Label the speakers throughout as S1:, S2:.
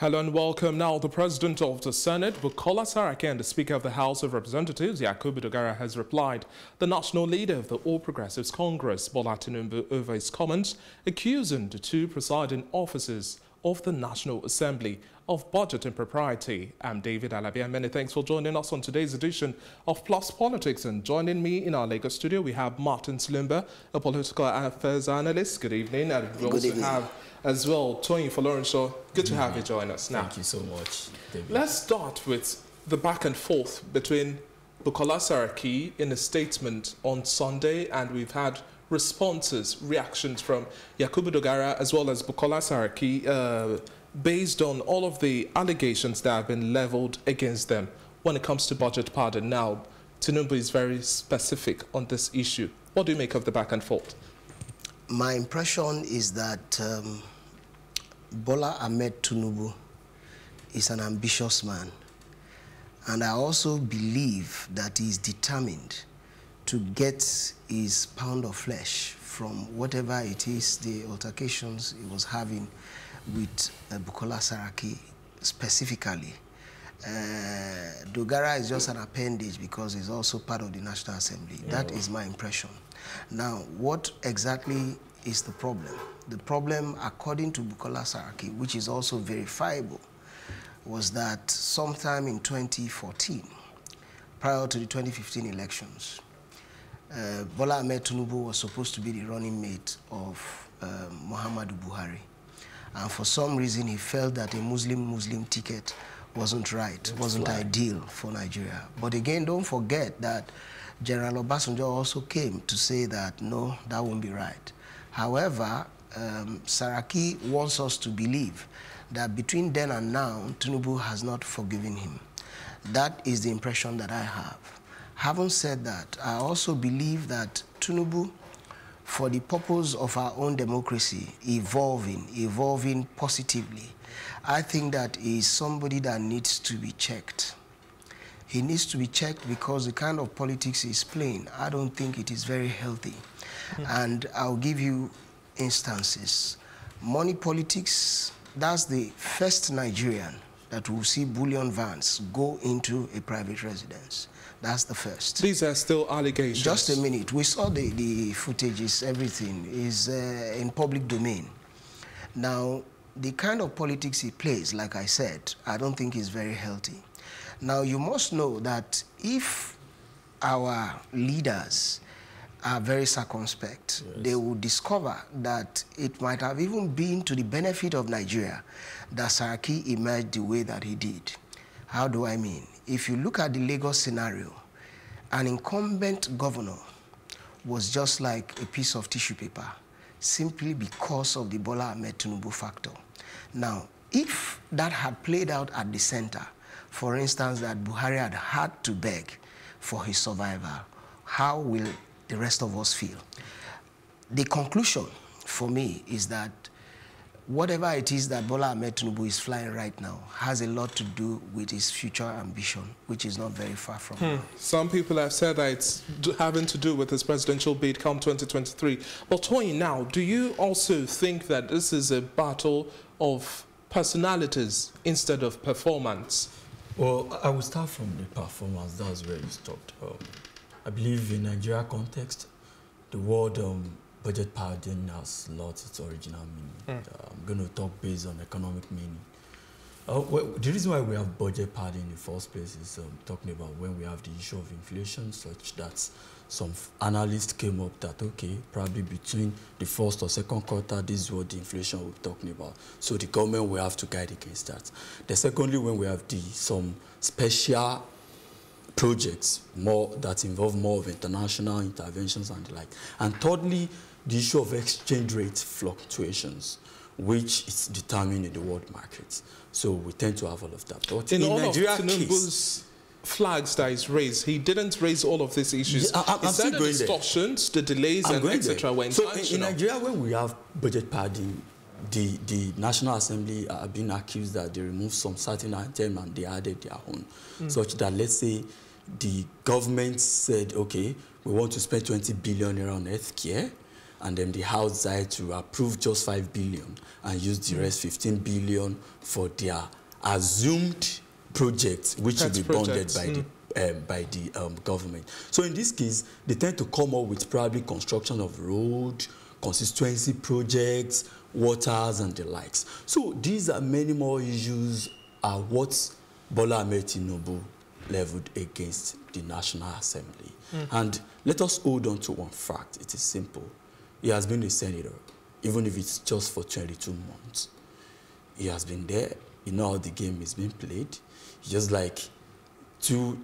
S1: Hello and welcome. Now, the President of the Senate, Bukola, Saraki, and the Speaker of the House of Representatives, Yakubu Dogara, has replied the national leader of the All Progressives Congress, Bola Tinubu, over his comments, accusing the two presiding officers of the National Assembly of budget impropriety. I'm David Alabi, and many thanks for joining us on today's edition of Plus Politics. And joining me in our Lagos studio, we have Martin Slimba, a political affairs analyst. Good evening. And we also have as well Tony Florenso. Good to have you join us now.
S2: Thank you so much, David.
S1: Let's start with the back and forth between Bukola Saraki in a statement on Sunday, and we've had responses, reactions from Yakubu Dogara as well as Bukola Saraki based on all of the allegations that have been leveled against them when it comes to budget pardon. Now, Tinubu is very specific on this issue. What do you make of the back and forth?
S3: My impression is that Bola Tinubu is an ambitious man, and I also believe that he is determined to get his pound of flesh from whatever it is, the altercations he was having with Bukola Saraki specifically. Dogara is just an appendage because he's also part of the National Assembly. Yeah. That is my impression. Now, what exactly is the problem? The problem, according to Bukola Saraki, which is also verifiable, was that sometime in 2014, prior to the 2015 elections, Bola Tinubu was supposed to be the running mate of Muhammadu Buhari. And for some reason, he felt that a Muslim ticket wasn't right, wasn't ideal for Nigeria. But again, don't forget that General Obasanjo also came to say that, no, that won't be right. However, Saraki wants us to believe that between then and now, Tinubu has not forgiven him. That is the impression that I have. Having said that, I also believe that Tinubu, for the purpose of our own democracy, evolving positively, I think that he is somebody that needs to be checked. He needs to be checked because the kind of politics he's playing, I don't think it is very healthy. And I'll give you instances. Money politics, that's the first Nigerian that will see bullion vans go into a private residence. That's the first. These are still allegations. Just a minute. We saw the footages, everything is in public domain. Now, the kind of politics he plays, like I said, I don't think is very healthy. Now, you must know that if our leaders are very circumspect, yes, they will discover that it might have even been to the benefit of Nigeria that Saraki emerged the way that he did. How do I mean? If you look at the Lagos scenario, an incumbent governor was just like a piece of tissue paper, simply because of the Bola Tinubu factor. Now, if that had played out at the center, for instance, that Buhari had to beg for his survival, how will the rest of us feel? The conclusion for me is that whatever it is that Bola Tinubu is flying right now has a lot to do with his future ambition, which is not very far from him.
S1: Some people have said that it's having to do with his presidential bid come 2023. But Tony, now, do you also think that this is a battle of personalities instead of performance?
S2: Well, I will start from the performance. That's where you stopped. I believe in Nigeria context, the word budget pardon has lost its original meaning. I'm going to talk based on economic meaning. Well, the reason why we have budget pardon in the first place is talking about when we have the issue of inflation, such that some analysts came up that, okay, probably between the first or second quarter, this is what the inflation we're talking about. So the government will have to guide against that. The secondly, when we have some special projects that involve more of international interventions and the like. And thirdly, the issue of exchange rate fluctuations, which is determined in the world markets. So we tend to have all of that. But
S1: in all Nigeria of Tinubu's flags that is raised, he didn't raise all of these issues.
S2: I'm still going there.
S1: Distortions, the delays, and etc. were
S2: intentional. So in Nigeria, when we have budget padding, the National Assembly are being accused that they removed some certain items and they added their own, such that, let's say, the government said, okay, we want to spend 20 billion on healthcare, and then the House decided to approve just 5 billion and use the rest 15 billion for their assumed projects, which will be bonded by the government. So in this case, they tend to come up with probably construction of road, constituency projects, waters, and the likes. So these are many more issues are what Bola Tinubu leveled against the National Assembly. And let us hold on to one fact. It is simple. He has been a senator, even if it's just for 22 months. He has been there. You know how the game is being played. It's just like two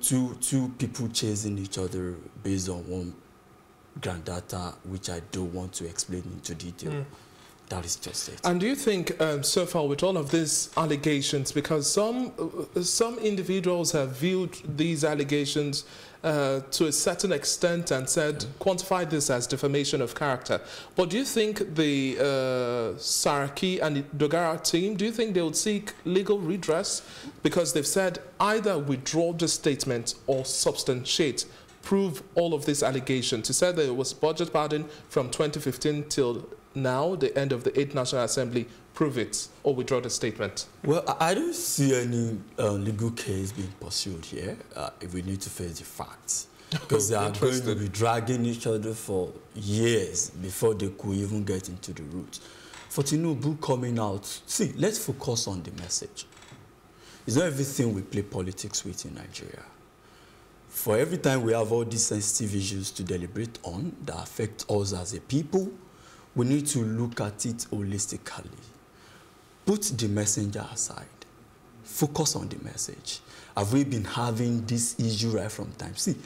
S2: people chasing each other based on one grand data, which I don't want to explain into detail. That is just it.
S1: And do you think, so far, with all of these allegations, because some individuals have viewed these allegations to a certain extent and said, quantify this as defamation of character. But do you think the Saraki and Dogara team, do you think they would seek legal redress? Because they've said either withdraw the statement or substantiate, prove all of these allegations. To say that it was budget padding from 2015 till now, the end of the 8th National Assembly, prove it or withdraw the statement?
S2: Well, I don't see any legal case being pursued here if we need to face the facts. Because they are going to be dragging each other for years before they could even get into the root. For Tinubu coming out, see, let's focus on the message. It's not everything we play politics with in Nigeria. For every time we have all these sensitive issues to deliberate on that affect us as a people, we need to look at it holistically. Put the messenger aside. Focus on the message. Have we been having this issue right from time? See,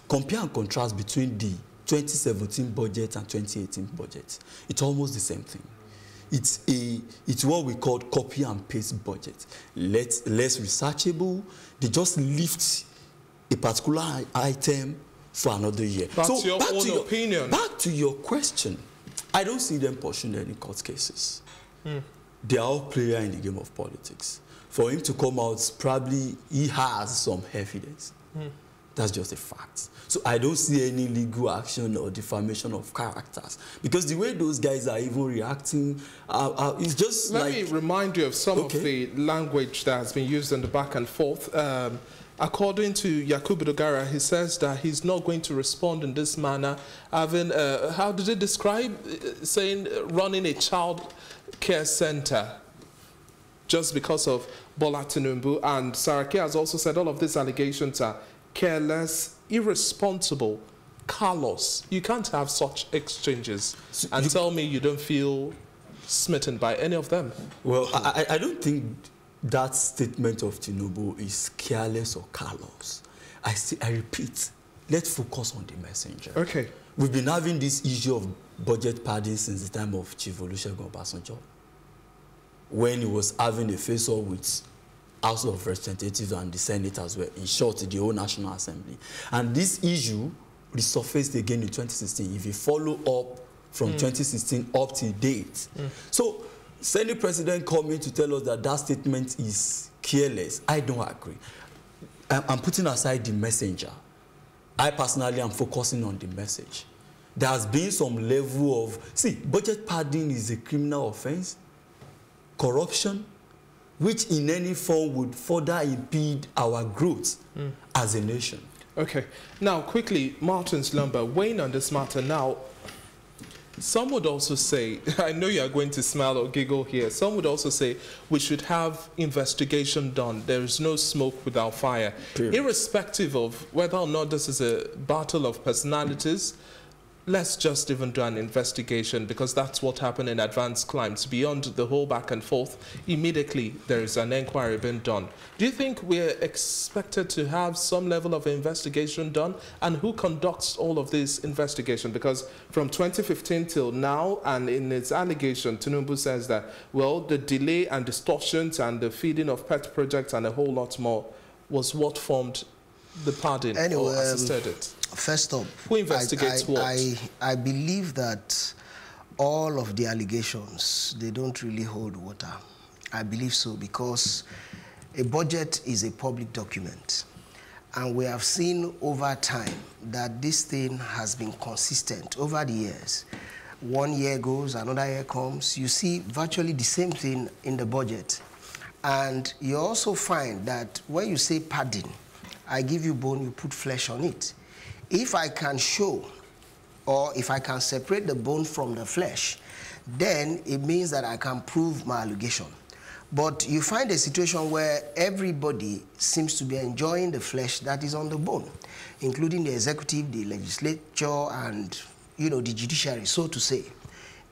S2: compare and contrast between the 2017 budget and 2018 budget. It's almost the same thing. It's what we call copy and paste budget. Less researchable. They just lift a particular item for another year.
S1: That's your own opinion.
S2: Back to your question, I don't see them pursuing any court cases. They are all players in the game of politics. For him to come out, probably he has some evidence. That's just a fact. So I don't see any legal action or defamation of characters. Because the way those guys are even reacting, it's just
S1: Let me remind you of some of the language that has been used in the back and forth. According to Yakubu Dogara, he says that he's not going to respond in this manner, having, how did he describe, saying running a child care center just because of Bola Tinubu. And Saraki has also said all of these allegations are careless, irresponsible, callous. You can't have such exchanges and tell me you don't feel smitten by any of them.
S2: Well, I don't think that statement of Tinubu is careless or callous. I repeat, let's focus on the messenger.
S1: Okay.
S2: We've been having this issue of budget padding since the time of Chief Olusegun Obasanjo, when he was having a face-off with House of Representatives and the Senate as well, in short, the whole National Assembly. And this issue resurfaced again in 2016, if you follow up from 2016 up to date. So, Senate President coming to tell us that that statement is careless, I don't agree. I'm putting aside the messenger. I personally am focusing on the message. There has been some level of, see, budget padding is a criminal offense, corruption, which in any form would further impede our growth as a nation.
S1: Okay. Now, quickly, Martin's Lumber, weighing on this matter now, some would also say, I know you are going to smile or giggle here, some would also say we should have investigation done. There is no smoke without fire. Period. Irrespective of whether or not this is a battle of personalities, let's just even do an investigation, because that's what happened in advanced climes. Beyond the whole back and forth, immediately there is an inquiry being done. Do you think we're expected to have some level of investigation done? And who conducts all of this investigation? Because from 2015 till now, and in its allegation, Tinubu says that, well, the delay and distortions and the feeding of pet projects and a whole lot more was what formed the pardon or assisted it.
S3: First up,
S1: who investigates what?
S3: I believe that all of the allegations, they don't really hold water. I believe so, because a budget is a public document. And we have seen over time that this thing has been consistent over the years. 1 year goes, another year comes. You see virtually the same thing in the budget. And you also find that when you say padding, I give you bone, you put flesh on it. If I can show, or if I can separate the bone from the flesh, then it means that I can prove my allegation. But you find a situation where everybody seems to be enjoying the flesh that is on the bone, including the executive, the legislature, and the judiciary, so to say.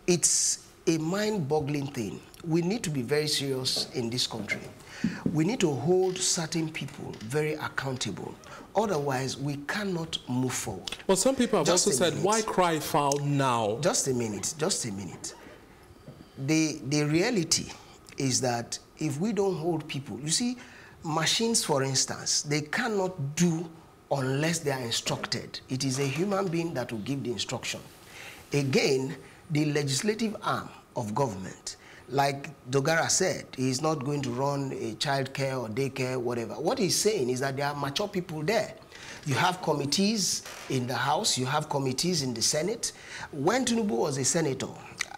S3: It's a mind-boggling thing. We need to be very serious in this country. We need to hold certain people very accountable. Otherwise, we cannot move forward.
S1: Well, some people have also said, why cry foul now?
S3: Just a minute, just a minute. The reality is that if we don't hold people, you see, machines, for instance, they cannot do unless they are instructed. It is a human being that will give the instruction. Again, the legislative arm of government, like Dogara said, he is not going to run a child care or daycare, whatever. What he's saying is that there are mature people there. You have committees in the House, you have committees in the Senate. When Tinubu was a senator,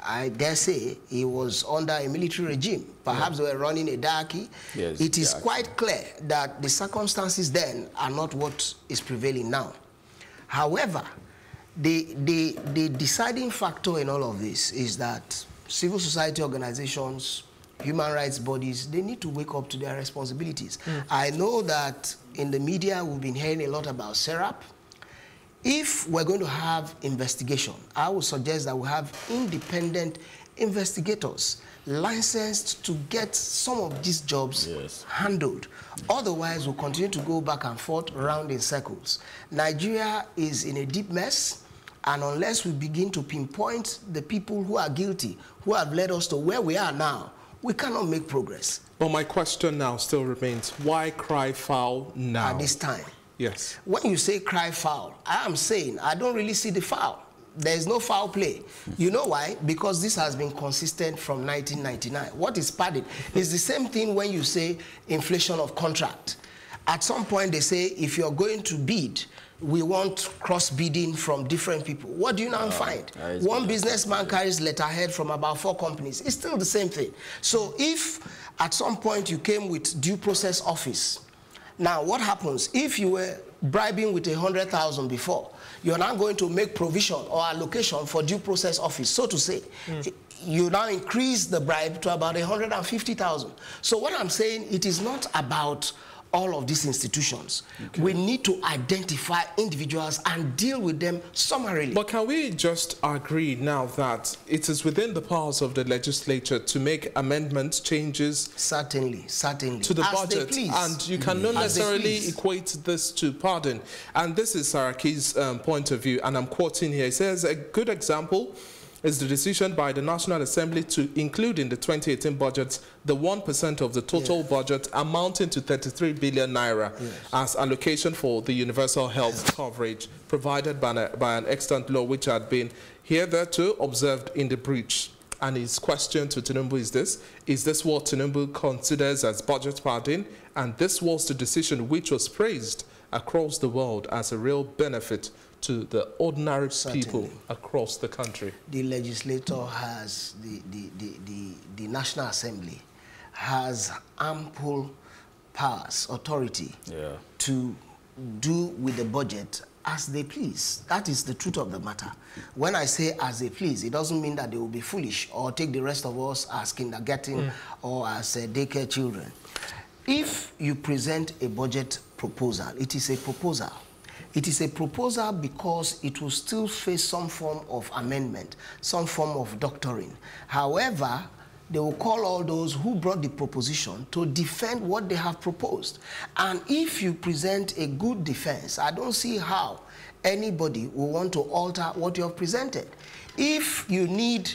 S3: I dare say he was under a military regime. Perhaps they were running a diarchy.
S2: Yes,
S3: it is quite clear that the circumstances then are not what is prevailing now. However, the deciding factor in all of this is that civil society organizations, human rights bodies, they need to wake up to their responsibilities. I know that in the media we've been hearing a lot about SERAP. If we're going to have investigation, I would suggest that we have independent investigators licensed to get some of these jobs handled. Otherwise, we'll continue to go back and forth around in circles. Nigeria is in a deep mess, and unless we begin to pinpoint the people who are guilty, who have led us to where we are now, we cannot make progress.
S1: But my question now still remains, why cry foul now?
S3: At this time.
S1: Yes.
S3: When you say cry foul, I am saying I don't really see the foul. There is no foul play. You know why? Because this has been consistent from 1999. What is padded is the same thing when you say inflation of contract. At some point they say if you're going to bid, we want cross-bidding from different people. What do you now find? One businessman carries letterhead from about 4 companies. It's still the same thing. So if at some point you came with due process office, now what happens if you were bribing with 100,000 before? You're now going to make provision or allocation for due process office, so to say. You now increase the bribe to about 150,000. So what I'm saying, it is not about all of these institutions. We need to identify individuals and deal with them summarily.
S1: But can we just agree now that it is within the powers of the legislature to make amendments, changes?
S3: Certainly, certainly.
S1: To the budget. And you cannot necessarily equate this to pardon. And this is Saraki's point of view, and I'm quoting here. He says, a good example is the decision by the National Assembly to include in the 2018 budget the 1% of the total budget amounting to 33 billion naira as allocation for the universal health coverage provided by an extant law which had been hitherto observed in the breach. And his question to Tinubu is this what Tinubu considers as budget padding? And this was the decision which was praised across the world as a real benefit to the ordinary people across the country.
S3: The legislator has, the National Assembly has ample powers, authority to do with the budget as they please. That is the truth of the matter. When I say as they please, it doesn't mean that they will be foolish or take the rest of us as kindergarten or as daycare children. If you present a budget proposal, it is a proposal. It is a proposal because it will still face some form of amendment, some form of doctoring. However, they will call all those who brought the proposition to defend what they have proposed. And if you present a good defense, I don't see how anybody will want to alter what you have presented. If you need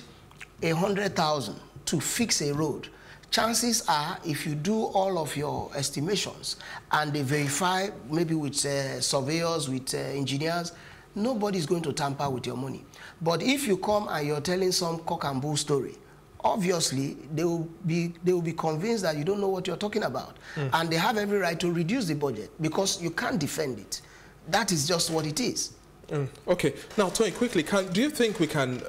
S3: 100,000 to fix a road, chances are, if you do all of your estimations and they verify, maybe with surveyors, with engineers, nobody's going to tamper with your money. But if you come and you're telling some cock and bull story, obviously they will be convinced that you don't know what you're talking about. And they have every right to reduce the budget because you can't defend it. That is just what it is.
S1: Okay. Now, Tony, quickly, do you think we can,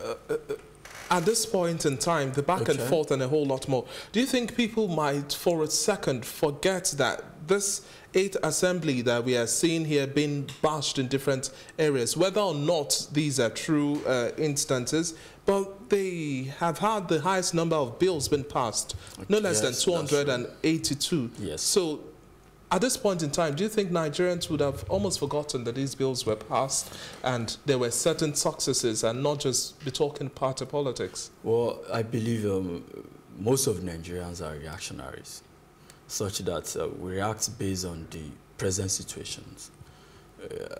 S1: at this point in time, the back and forth and a whole lot more, do you think people might, for a second, forget that this 8th assembly that we are seeing here being bashed in different areas, whether or not these are true instances, but they have had the highest number of bills been passed, no less than 282.
S2: Yes.
S1: So at this point in time, do you think Nigerians would have almost forgotten that these bills were passed and there were certain successes and not just be talking party politics?
S2: Well, I believe most of Nigerians are reactionaries, such that we react based on the present situations.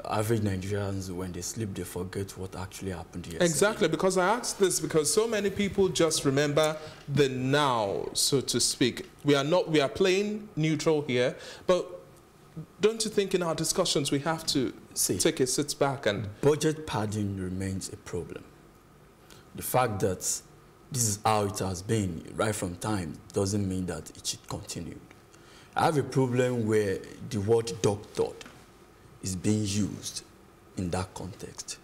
S2: Average Nigerians, when they sleep, they forget what actually happened yesterday.
S1: Exactly, because I asked this because so many people just remember the now, so to speak. We are playing neutral here, but don't you think in our discussions we have to take a sit back and...
S2: Budget padding remains a problem. The fact that this is how it has been right from time doesn't mean that it should continue. I have a problem where the word doctored is being used in that context.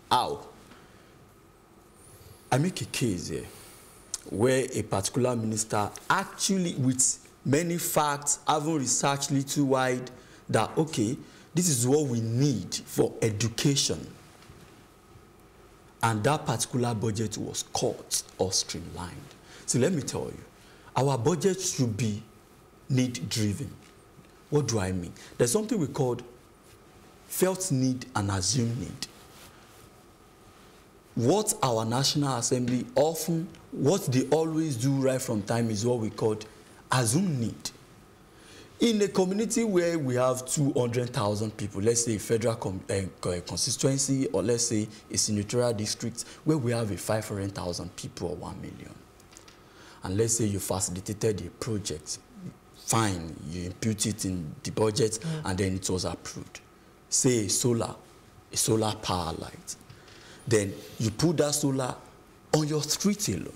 S2: How? I make a case here where a particular minister actually, with many facts, having researched little wide, that, okay, this is what we need for education. And that particular budget was cut or streamlined. So let me tell you, our budget should be need-driven. What do I mean? There's something we call felt need and assumed need. What our National Assembly what they always do right from time is what we call assumed need. In a community where we have 200,000 people, let's say a federal constituency, or let's say a senatorial district where we have a 500,000 people or 1 million, and let's say you facilitated a project, fine, you impute it in the budget, and then it was approved. Say a solar power light. Then you put that solar on your street alone.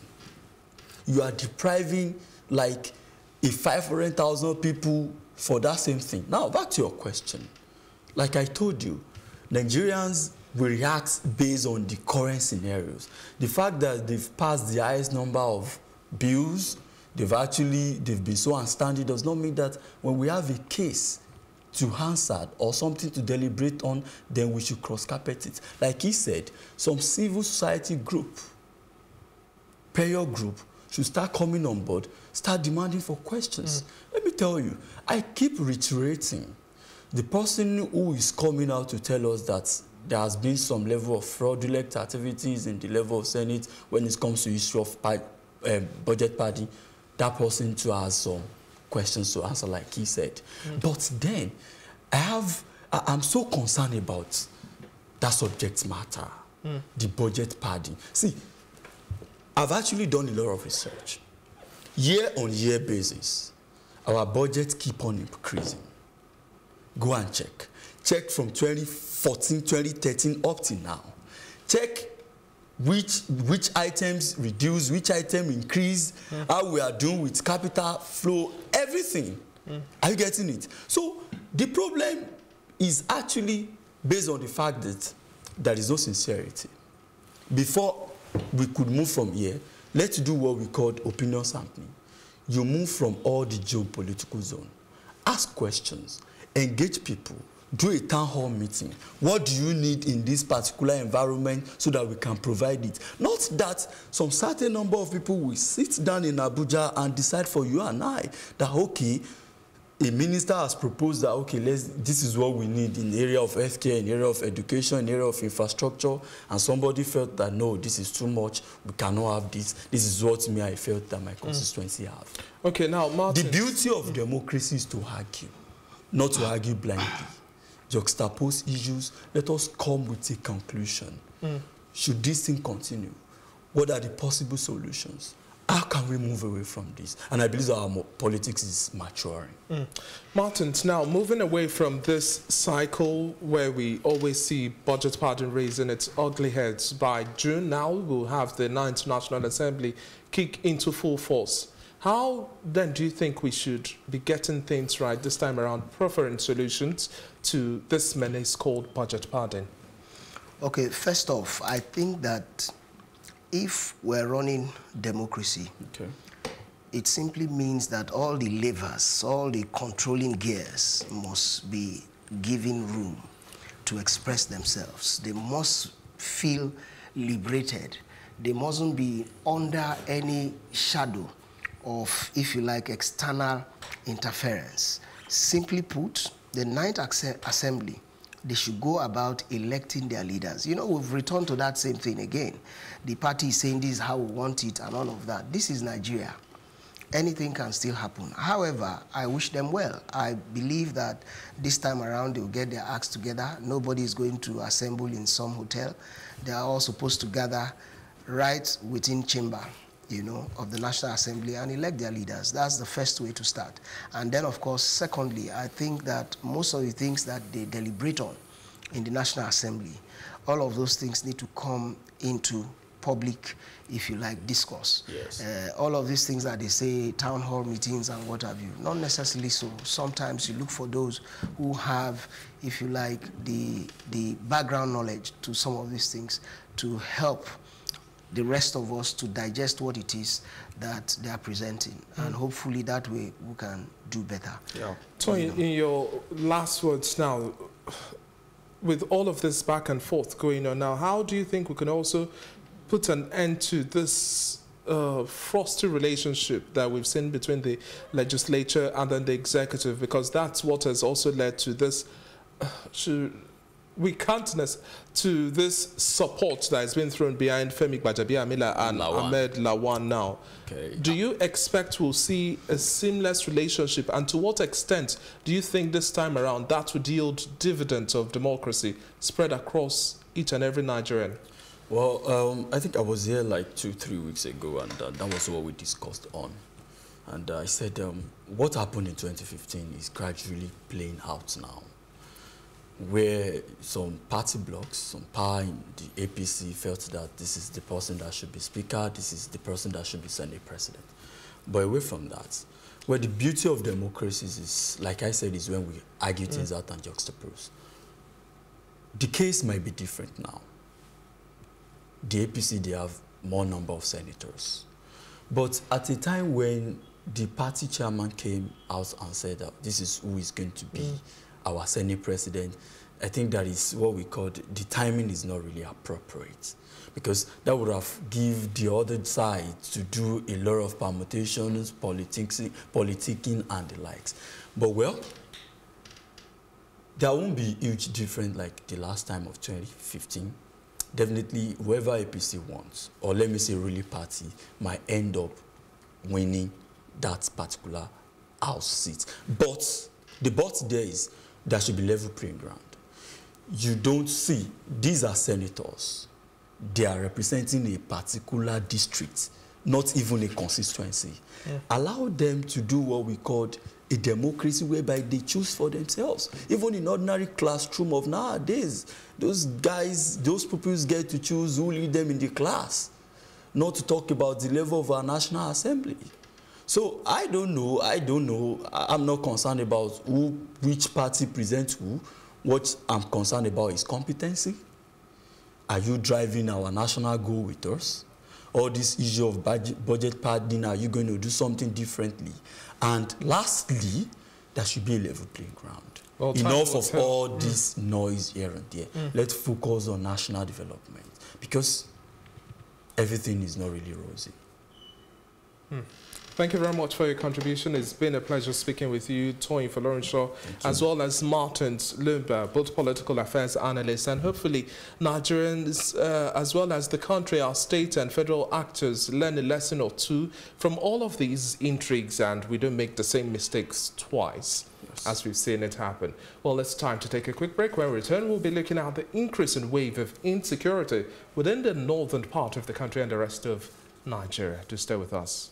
S2: You are depriving like a 500,000 people for that same thing. Now, back to your question. Like I told you, Nigerians will react based on the current scenarios. The fact that they've passed the highest number of bills, they've been so unstanding does not mean that when we have a case to answer or something to deliberate on, then we should cross-carpet it. Like he said, some civil society group, prayer group, should start coming on board, start demanding for questions. Let me tell you, I keep reiterating, the person who is coming out to tell us that there has been some level of fraudulent activities in the level of Senate when it comes to issue of budget padding, that person too has some questions to answer, like he said. But then, I'm so concerned about that subject matter, the budget padding. See, I've actually done a lot of research. Year-on-year basis, our budget keep on increasing. Go and check. Check from 2014, 2013 up to now. Check which items reduce, which item increase, how we are doing with capital flow, everything. Are you getting it? So the problem is actually based on the fact that there is no sincerity. Before we could move from here, let's do what we call opinion sampling. You move from all the geopolitical zone. Ask questions, engage people, do a town hall meeting. What do you need in this particular environment so that we can provide it? Not that some certain number of people will sit down in Abuja and decide for you and I that, okay, a minister has proposed that, okay, this is what we need in the area of healthcare, in the area of education, in the area of infrastructure, and somebody felt that, no, this is too much, we cannot have this. This is what I felt that my constituency have. Okay, now, Martin. The beauty of democracy is to argue, not to argue blindly. Juxtapose issues, let us come with a conclusion. Should this thing continue? What are the possible solutions? How can we move away from this? And I believe our politics is maturing.
S1: Martins, now moving away from this cycle where we always see budget pardon raising its ugly heads, by June now we'll have the 9th National Assembly kick into full force. How then do you think we should be getting things right this time around, preferring solutions to this menace called budget pardon?
S3: Okay, first off, I think that if we're running democracy, it simply means that all the levers, all the controlling gears must be given room to express themselves. They must feel liberated. They mustn't be under any shadow of, if you like, external interference. Simply put, the 9th Assembly, they should go about electing their leaders. You know, we've returned to that same thing again. The party is saying this is how we want it and all of that. This is Nigeria. Anything can still happen. However, I wish them well. I believe that this time around they'll get their acts together. Nobody is going to assemble in some hotel. They are all supposed to gather right within chamber, you know, of the National Assembly and elect their leaders. That's the first way to start. And then, of course, secondly, I think that most of the things that they deliberate on in the National Assembly, all of those things need to come into public, if you like, discourse.
S2: Yes.
S3: All of these things that they say, town hall meetings and what have you, not necessarily so. Sometimes you look for those who have, if you like, the background knowledge to some of these things to help the rest of us to digest what it is that they are presenting. And hopefully that way we can do better.
S1: Yeah. So in your last words now, with all of this back and forth going on now, how do you think we can also put an end to this frosty relationship that we've seen between the legislature and then the executive? Because that's what has also led to this weakness, to this support that has been thrown behind Femi Gbajabiamila and Ahmed Lawan now. Do you expect we'll see a seamless relationship, and to what extent do you think this time around that would yield dividends of democracy spread across each and every Nigerian?
S2: Well, I think I was here like 2-3 weeks ago, and that was what we discussed on. And I said, what happened in 2015 is gradually playing out now, where some party blocks, some power in the APC felt that this is the person that should be speaker, this is the person that should be Senate president. But away from that, where the beauty of democracies is, like I said, is when we argue things out and juxtapose. The case might be different now. The APC, they have more number of senators. But at a time when the party chairman came out and said that this is who is going to be our Senate president, I think that is what we call the timing is not really appropriate, because that would have given the other side to do a lot of permutations, politicking and the likes. But well, there won't be huge difference like the last time of 2015. Definitely, whoever APC wants, or let me say ruling party, might end up winning that particular house seat. But the but there is there should be level playing ground. You don't see, these are senators. They are representing a particular district, not even a constituency. Allow them to do what we call a democracy whereby they choose for themselves. Even in ordinary classroom of nowadays, those guys, those pupils get to choose who lead them in the class, not to talk about the level of our National Assembly. So I don't know. I'm not concerned about which party presents who. What I'm concerned about is competency. Are you driving our national goal with us? All this issue of budget padding, are you going to do something differently? And lastly, there should be a level playing ground. Well, enough of all this noise here and there. Let's focus on national development, because everything is not really rosy.
S1: Thank you very much for your contribution. It's been a pleasure speaking with you, Toyin Folorunsho, as well as Martins Lumba, both political affairs analysts, and hopefully Nigerians, as well as the country, our state and federal actors, learn a lesson or two from all of these intrigues, and we don't make the same mistakes twice, as we've seen it happen. Well, it's time to take a quick break. When we return, we'll be looking at the increasing wave of insecurity within the northern part of the country and the rest of Nigeria. Do stay with us.